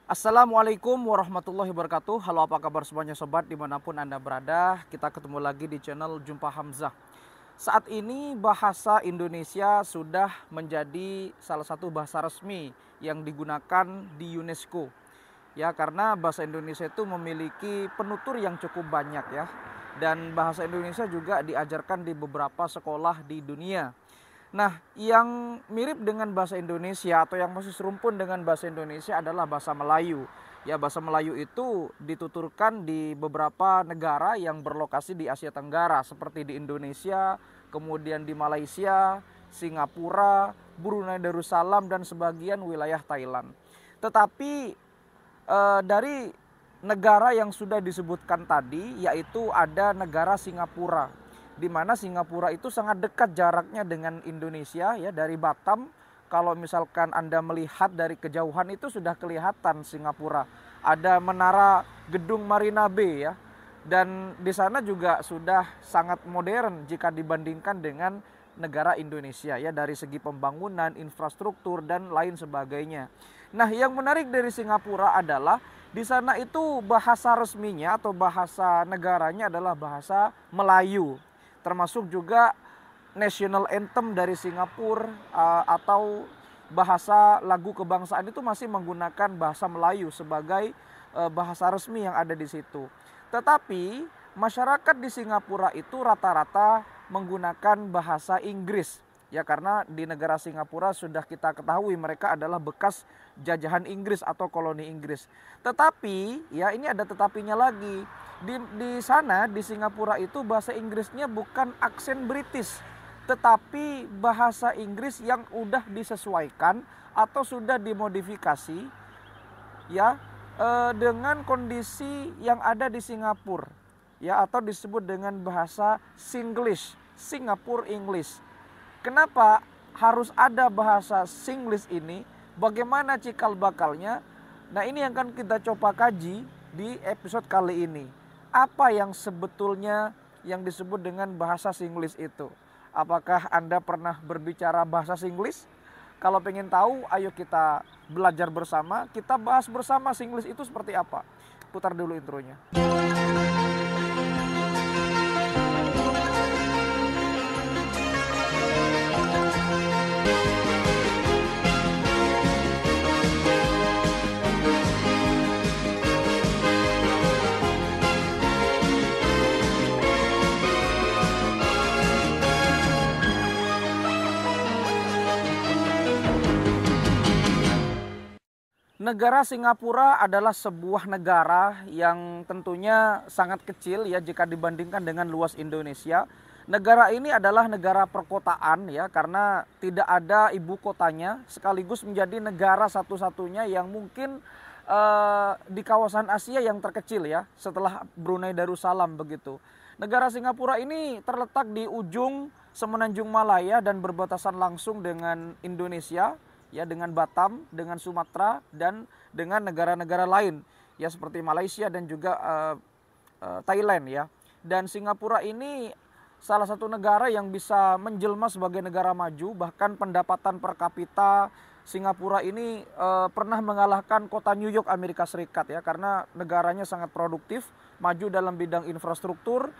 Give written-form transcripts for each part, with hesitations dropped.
Assalamualaikum warahmatullahi wabarakatuh. Halo, apa kabar semuanya sobat dimanapun Anda berada. Kita ketemu lagi di channel Jumpa Hamzah. Saat ini bahasa Indonesia sudah menjadi salah satu bahasa resmi yang digunakan di UNESCO. Ya, karena bahasa Indonesia itu memiliki penutur yang cukup banyak ya. Dan bahasa Indonesia juga diajarkan di beberapa sekolah di dunia. Nah, yang mirip dengan bahasa Indonesia atau yang masih serumpun dengan bahasa Indonesia adalah bahasa Melayu. Ya, bahasa Melayu itu dituturkan di beberapa negara yang berlokasi di Asia Tenggara seperti di Indonesia, kemudian di Malaysia, Singapura, Brunei Darussalam dan sebagian wilayah Thailand. Tetapi dari negara yang sudah disebutkan tadi, yaitu ada negara Singapura, di mana Singapura itu sangat dekat jaraknya dengan Indonesia ya. Dari Batam, kalau misalkan Anda melihat dari kejauhan itu sudah kelihatan Singapura. Ada menara gedung Marina Bay ya. Dan di sana juga sudah sangat modern jika dibandingkan dengan negara Indonesia ya, dari segi pembangunan, infrastruktur dan lain sebagainya. Nah, yang menarik dari Singapura adalah di sana itu bahasa resminya atau bahasa negaranya adalah bahasa Melayu. Termasuk juga national anthem dari Singapura atau bahasa lagu kebangsaan itu masih menggunakan bahasa Melayu sebagai bahasa resmi yang ada di situ. Tetapi masyarakat di Singapura itu rata-rata menggunakan bahasa Inggris. Ya, karena di negara Singapura sudah kita ketahui mereka adalah bekas jajahan Inggris atau koloni Inggris. Tetapi ya, ini ada tetapinya lagi. Di sana di Singapura itu bahasa Inggrisnya bukan aksen British, tetapi bahasa Inggris yang udah disesuaikan atau sudah dimodifikasi ya, dengan kondisi yang ada di Singapura ya, atau disebut dengan bahasa Singlish, Singapore English. Kenapa harus ada bahasa Singlish ini? Bagaimana cikal bakalnya? Nah, ini yang akan kita coba kaji di episode kali ini. Apa yang sebetulnya yang disebut dengan bahasa Singlish itu? Apakah Anda pernah berbicara bahasa Singlish? Kalau pengen tahu, ayo kita belajar bersama, kita bahas bersama Singlish itu seperti apa. Putar dulu intronya. Negara Singapura adalah sebuah negara yang tentunya sangat kecil ya jika dibandingkan dengan luas Indonesia. Negara ini adalah negara perkotaan ya, karena tidak ada ibu kotanya, sekaligus menjadi negara satu-satunya yang mungkin di kawasan Asia yang terkecil ya, setelah Brunei Darussalam begitu. Negara Singapura ini terletak di ujung Semenanjung Malaya dan berbatasan langsung dengan Indonesia ya, dengan Batam, dengan Sumatera dan dengan negara-negara lain ya seperti Malaysia dan juga Thailand ya. Dan Singapura ini salah satu negara yang bisa menjelma sebagai negara maju, bahkan pendapatan per kapita Singapura ini pernah mengalahkan kota New York Amerika Serikat ya, karena negaranya sangat produktif, maju dalam bidang infrastruktur,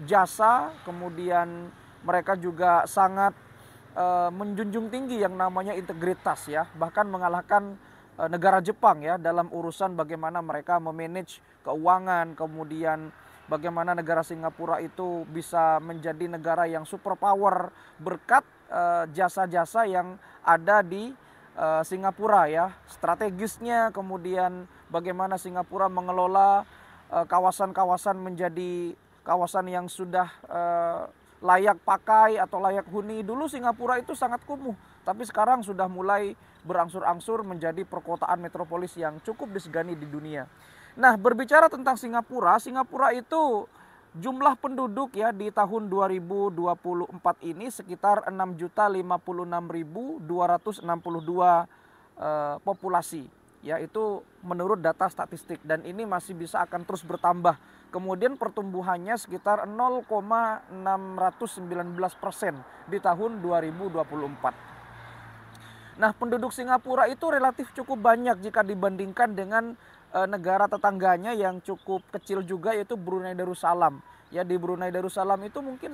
jasa, kemudian mereka juga sangat menjunjung tinggi yang namanya integritas ya, bahkan mengalahkan negara Jepang ya dalam urusan bagaimana mereka memanage keuangan, kemudian bagaimana negara Singapura itu bisa menjadi negara yang superpower berkat jasa-jasa yang ada di Singapura ya, strategisnya, kemudian bagaimana Singapura mengelola kawasan-kawasan menjadi kawasan yang sudah layak pakai atau layak huni. Dulu Singapura itu sangat kumuh, tapi sekarang sudah mulai berangsur-angsur menjadi perkotaan metropolis yang cukup disegani di dunia. Nah, berbicara tentang Singapura, Singapura itu jumlah penduduk ya di tahun 2024 ini sekitar 6.056.262 populasi. Ya, itu menurut data statistik, dan ini masih bisa akan terus bertambah. Kemudian pertumbuhannya sekitar 0,619% di tahun 2024. Nah, penduduk Singapura itu relatif cukup banyak jika dibandingkan dengan negara tetangganya yang cukup kecil juga, yaitu Brunei Darussalam. Ya, di Brunei Darussalam itu mungkin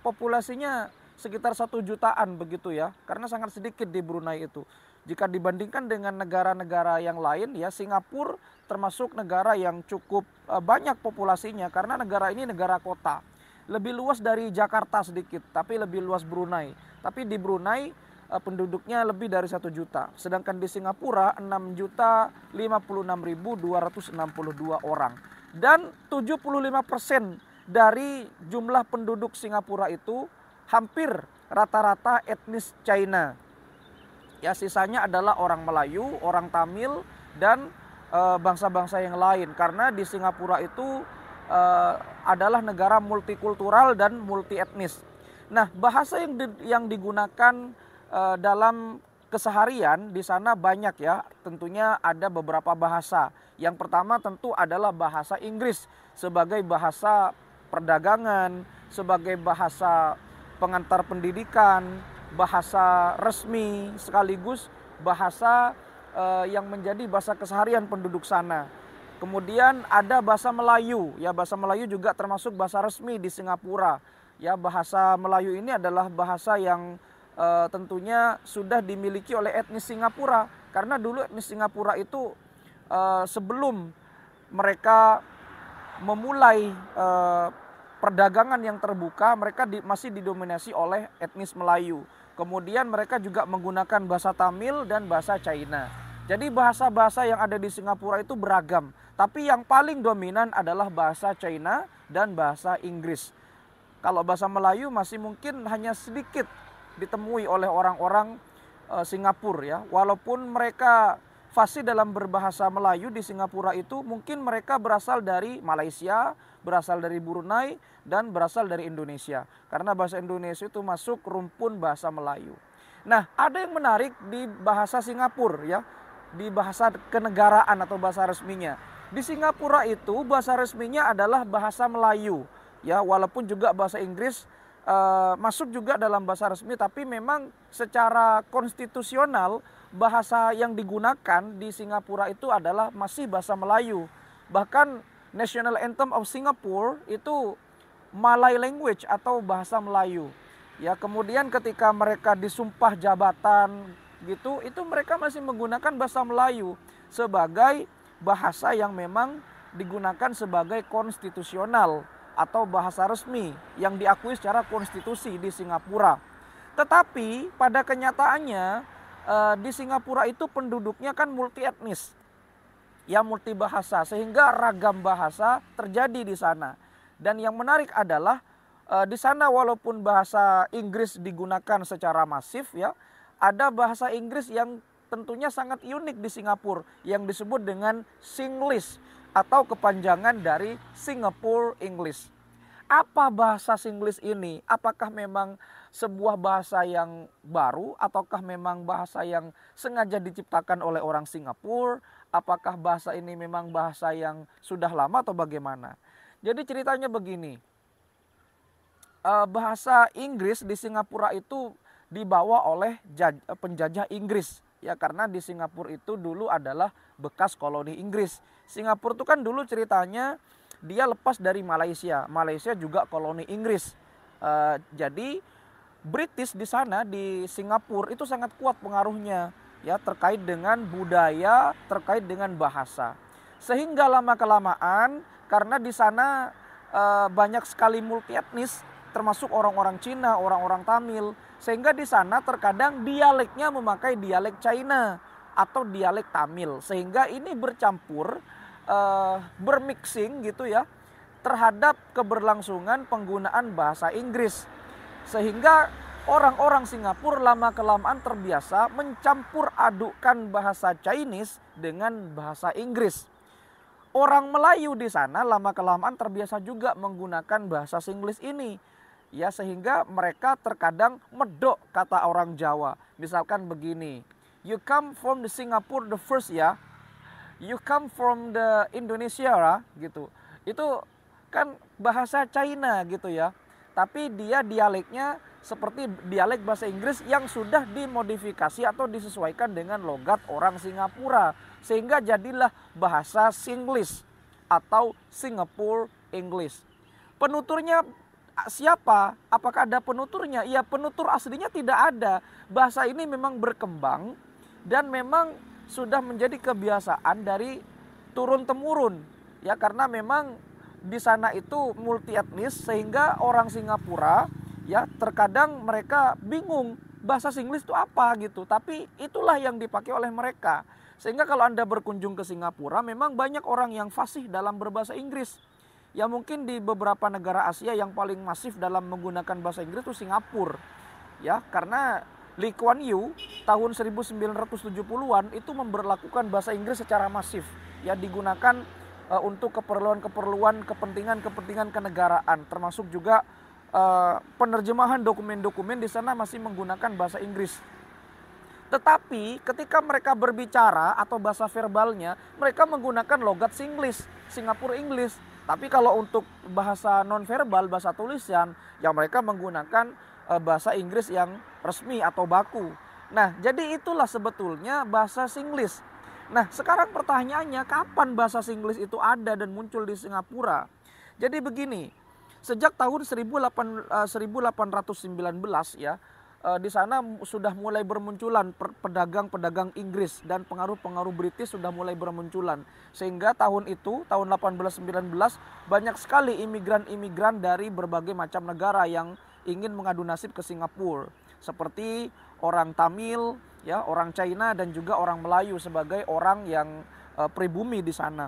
populasinya sekitar 1 jutaan begitu ya, karena sangat sedikit di Brunei itu. Jika dibandingkan dengan negara-negara yang lain ya, Singapura termasuk negara yang cukup banyak populasinya karena negara ini negara kota. Lebih luas dari Jakarta sedikit, tapi lebih luas Brunei. Tapi di Brunei penduduknya lebih dari 1 juta. Sedangkan di Singapura 6.056.262 orang. Dan 75% dari jumlah penduduk Singapura itu hampir rata-rata etnis China. Ya, sisanya adalah orang Melayu, orang Tamil, dan bangsa-bangsa yang lain. Karena di Singapura itu adalah negara multikultural dan multi etnis. Nah, bahasa yang digunakan dalam keseharian di sana banyak ya. Tentunya ada beberapa bahasa. Yang pertama tentu adalah bahasa Inggris sebagai bahasa perdagangan, sebagai bahasa pengantar pendidikan, bahasa resmi, sekaligus bahasa yang menjadi bahasa keseharian penduduk sana. Kemudian ada bahasa Melayu, ya bahasa Melayu juga termasuk bahasa resmi di Singapura. Ya, bahasa Melayu ini adalah bahasa yang tentunya sudah dimiliki oleh etnis Singapura. Karena dulu etnis Singapura itu sebelum mereka memulai perdagangan yang terbuka, mereka masih didominasi oleh etnis Melayu. Kemudian mereka juga menggunakan bahasa Tamil dan bahasa China. Jadi bahasa-bahasa yang ada di Singapura itu beragam. Tapi yang paling dominan adalah bahasa China dan bahasa Inggris. Kalau bahasa Melayu masih mungkin hanya sedikit ditemui oleh orang-orang Singapura ya. Walaupun mereka fasih dalam berbahasa Melayu di Singapura itu, mungkin mereka berasal dari Malaysia, berasal dari Brunei, dan berasal dari Indonesia. Karena bahasa Indonesia itu masuk rumpun bahasa Melayu. Nah, ada yang menarik di bahasa Singapura ya, di bahasa kenegaraan atau bahasa resminya. Di Singapura itu bahasa resminya adalah bahasa Melayu. Ya, walaupun juga bahasa Inggris masuk juga dalam bahasa resmi, tapi memang secara konstitusional bahasa yang digunakan di Singapura itu adalah masih bahasa Melayu. Bahkan National Anthem of Singapore itu Malay language atau bahasa Melayu. Ya, kemudian ketika mereka disumpah jabatan gitu, itu mereka masih menggunakan bahasa Melayu sebagai bahasa yang memang digunakan sebagai konstitusional atau bahasa resmi yang diakui secara konstitusi di Singapura. Tetapi pada kenyataannya di Singapura itu penduduknya kan multi etnis, ya multi bahasa, sehingga ragam bahasa terjadi di sana. Dan yang menarik adalah di sana walaupun bahasa Inggris digunakan secara masif ya, ada bahasa Inggris yang tentunya sangat unik di Singapura yang disebut dengan Singlish atau kepanjangan dari Singapore English. Apa bahasa Singlish ini? Apakah memang sebuah bahasa yang baru ataukah memang bahasa yang sengaja diciptakan oleh orang Singapura? Apakah bahasa ini memang bahasa yang sudah lama atau bagaimana? Jadi ceritanya begini. Bahasa Inggris di Singapura itu dibawa oleh penjajah Inggris. Ya, karena di Singapura itu dulu adalah bekas koloni Inggris. Singapura itu kan dulu ceritanya dia lepas dari Malaysia. Malaysia juga koloni Inggris. Jadi British di sana di Singapura itu sangat kuat pengaruhnya ya, terkait dengan budaya, terkait dengan bahasa. Sehingga lama-kelamaan karena di sana banyak sekali multi etnis, termasuk orang-orang Cina, orang-orang Tamil, sehingga di sana terkadang dialeknya memakai dialek China atau dialek Tamil, sehingga ini bercampur, bermixing gitu ya, terhadap keberlangsungan penggunaan bahasa Inggris. Sehingga orang-orang Singapura lama-kelamaan terbiasa mencampur adukkan bahasa Chinese dengan bahasa Inggris. Orang Melayu di sana lama-kelamaan terbiasa juga menggunakan bahasa Singlish ini. Ya, sehingga mereka terkadang medok kata orang Jawa. Misalkan begini, you come from the Singapore the first ya, you come from the Indonesia gitu. Itu kan bahasa China gitu ya. Tapi dia dialeknya seperti dialek bahasa Inggris yang sudah dimodifikasi atau disesuaikan dengan logat orang Singapura. Sehingga jadilah bahasa Singlish atau Singapore English. Penuturnya siapa? Apakah ada penuturnya? Ya, penutur aslinya tidak ada. Bahasa ini memang berkembang dan memang sudah menjadi kebiasaan dari turun-temurun. Ya, karena memang di sana itu multi etnis sehingga orang Singapura ya terkadang mereka bingung bahasa Singlish itu apa gitu. Tapi itulah yang dipakai oleh mereka. Sehingga kalau Anda berkunjung ke Singapura memang banyak orang yang fasih dalam berbahasa Inggris. Ya mungkin di beberapa negara Asia yang paling masif dalam menggunakan bahasa Inggris itu Singapura. Ya, karena Lee Kuan Yew tahun 1970-an itu memberlakukan bahasa Inggris secara masif. Ya, digunakan untuk keperluan-keperluan kepentingan-kepentingan kenegaraan, termasuk juga penerjemahan dokumen-dokumen di sana masih menggunakan bahasa Inggris. Tetapi ketika mereka berbicara atau bahasa verbalnya, mereka menggunakan logat Singlish, Singapore English. Tapi kalau untuk bahasa nonverbal, bahasa tulisan, ya mereka menggunakan bahasa Inggris yang resmi atau baku. Nah, jadi itulah sebetulnya bahasa Singlish. Nah, sekarang pertanyaannya, kapan bahasa Singlish itu ada dan muncul di Singapura? Jadi begini, sejak tahun 1819 ya, di sana sudah mulai bermunculan pedagang-pedagang Inggris dan pengaruh-pengaruh British sudah mulai bermunculan. Sehingga tahun itu, tahun 1819, banyak sekali imigran-imigran dari berbagai macam negara yang ingin mengadu nasib ke Singapura. Seperti orang Tamil, ya, orang China dan juga orang Melayu sebagai orang yang pribumi di sana.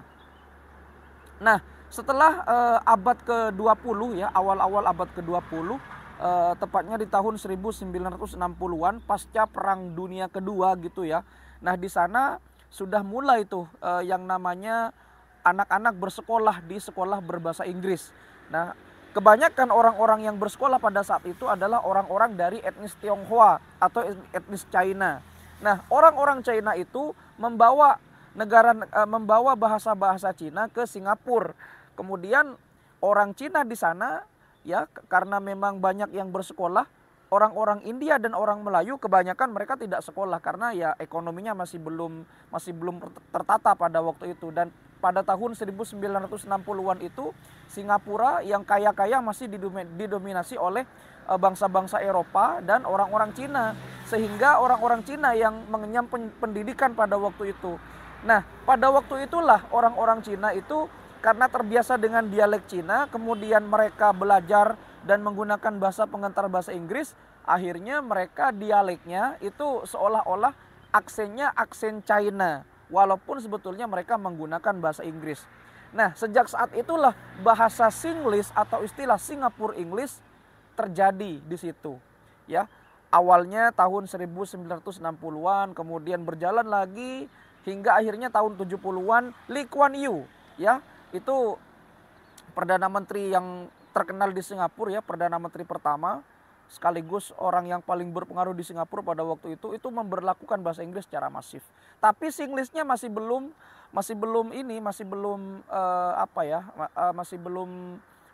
Nah, setelah abad ke-20 ya, awal-awal abad ke-20, tepatnya di tahun 1960-an pasca Perang Dunia Kedua gitu ya. Nah, di sana sudah mulai tuh yang namanya anak-anak bersekolah di sekolah berbahasa Inggris. Nah, kebanyakan orang-orang yang bersekolah pada saat itu adalah orang-orang dari etnis Tionghoa atau etnis China. Nah, orang-orang China itu membawa bahasa-bahasa Cina ke Singapura. Kemudian orang Cina di sana ya, karena memang banyak yang bersekolah, orang-orang India dan orang Melayu kebanyakan mereka tidak sekolah karena ya ekonominya masih belum tertata pada waktu itu. Dan pada tahun 1960-an itu Singapura yang kaya-kaya masih didominasi oleh bangsa-bangsa Eropa dan orang-orang Cina, sehingga orang-orang Cina yang mengenyam pendidikan pada waktu itu. Nah, pada waktu itulah orang-orang Cina itu karena terbiasa dengan dialek Cina, kemudian mereka belajar dan menggunakan bahasa pengantar bahasa Inggris, akhirnya mereka dialeknya itu seolah-olah aksennya aksen China, walaupun sebetulnya mereka menggunakan bahasa Inggris. Nah, sejak saat itulah bahasa Singlish atau istilah Singapore English terjadi di situ. Ya, awalnya tahun 1960-an, kemudian berjalan lagi hingga akhirnya tahun 70-an Lee Kuan Yew, ya, itu Perdana Menteri yang terkenal di Singapura ya, Perdana Menteri pertama sekaligus orang yang paling berpengaruh di Singapura pada waktu itu memberlakukan bahasa Inggris secara masif. Tapi Singlishnya masih belum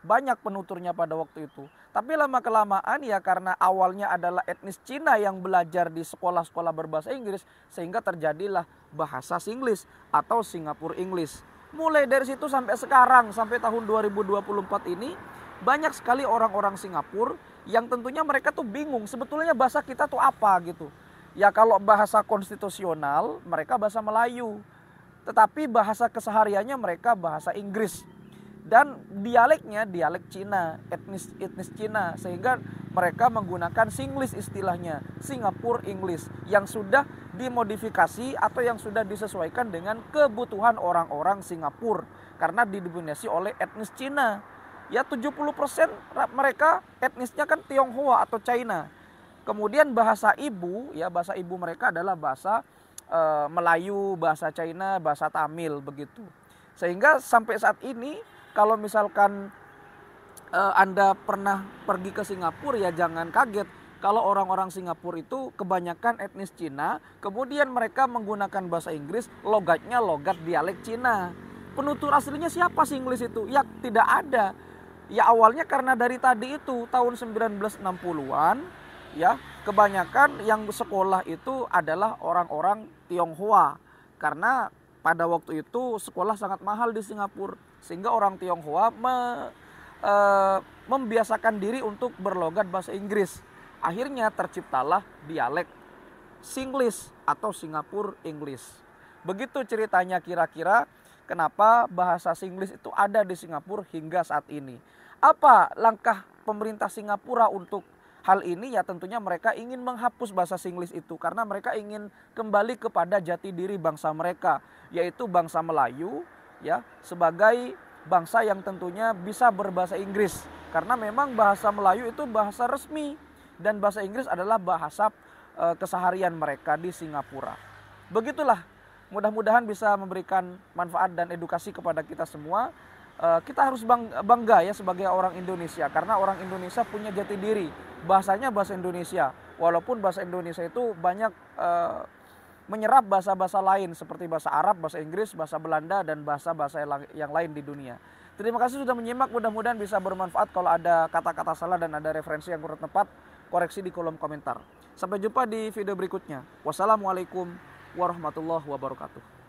banyak penuturnya pada waktu itu. Tapi lama-kelamaan ya karena awalnya adalah etnis Cina yang belajar di sekolah-sekolah berbahasa Inggris, sehingga terjadilah bahasa Singlish atau Singapore English. Mulai dari situ sampai sekarang, sampai tahun 2024 ini, banyak sekali orang-orang Singapura yang tentunya mereka tuh bingung sebetulnya bahasa kita tuh apa gitu. Ya kalau bahasa konstitusional mereka bahasa Melayu, tetapi bahasa kesehariannya mereka bahasa Inggris. Dan dialeknya dialek Cina, etnis Cina, sehingga mereka menggunakan Singlish istilahnya, Singapore English, yang sudah dimodifikasi atau yang sudah disesuaikan dengan kebutuhan orang-orang Singapura karena didominasi oleh etnis Cina. Ya 70% mereka etnisnya kan Tionghoa atau China. Kemudian bahasa ibu mereka adalah bahasa Melayu, bahasa China, bahasa Tamil begitu. Sehingga sampai saat ini kalau misalkan Anda pernah pergi ke Singapura ya jangan kaget kalau orang-orang Singapura itu kebanyakan etnis Cina, kemudian mereka menggunakan bahasa Inggris, logatnya logat dialek Cina. Penutur aslinya siapa Singlish itu? Ya tidak ada. Ya awalnya karena dari tadi itu tahun 1960-an ya, kebanyakan yang sekolah itu adalah orang-orang Tionghoa. Karena pada waktu itu sekolah sangat mahal di Singapura, sehingga orang Tionghoa membiasakan diri untuk berlogat bahasa Inggris. Akhirnya terciptalah dialek Singlish atau Singapore English. Begitu ceritanya kira-kira kenapa bahasa Singlish itu ada di Singapura hingga saat ini. Apa langkah pemerintah Singapura untuk hal ini? Ya tentunya mereka ingin menghapus bahasa Singlish itu karena mereka ingin kembali kepada jati diri bangsa mereka, yaitu bangsa Melayu ya, sebagai bangsa yang tentunya bisa berbahasa Inggris. Karena memang bahasa Melayu itu bahasa resmi dan bahasa Inggris adalah bahasa keseharian mereka di Singapura. Begitulah, mudah-mudahan bisa memberikan manfaat dan edukasi kepada kita semua. Kita harus bangga ya sebagai orang Indonesia, karena orang Indonesia punya jati diri. Bahasanya bahasa Indonesia, walaupun bahasa Indonesia itu banyak menyerap bahasa-bahasa lain seperti bahasa Arab, bahasa Inggris, bahasa Belanda, dan bahasa-bahasa yang lain di dunia. Terima kasih sudah menyimak, mudah-mudahan bisa bermanfaat. Kalau ada kata-kata salah dan ada referensi yang kurang tepat, koreksi di kolom komentar. Sampai jumpa di video berikutnya. Wassalamualaikum warahmatullahi wabarakatuh.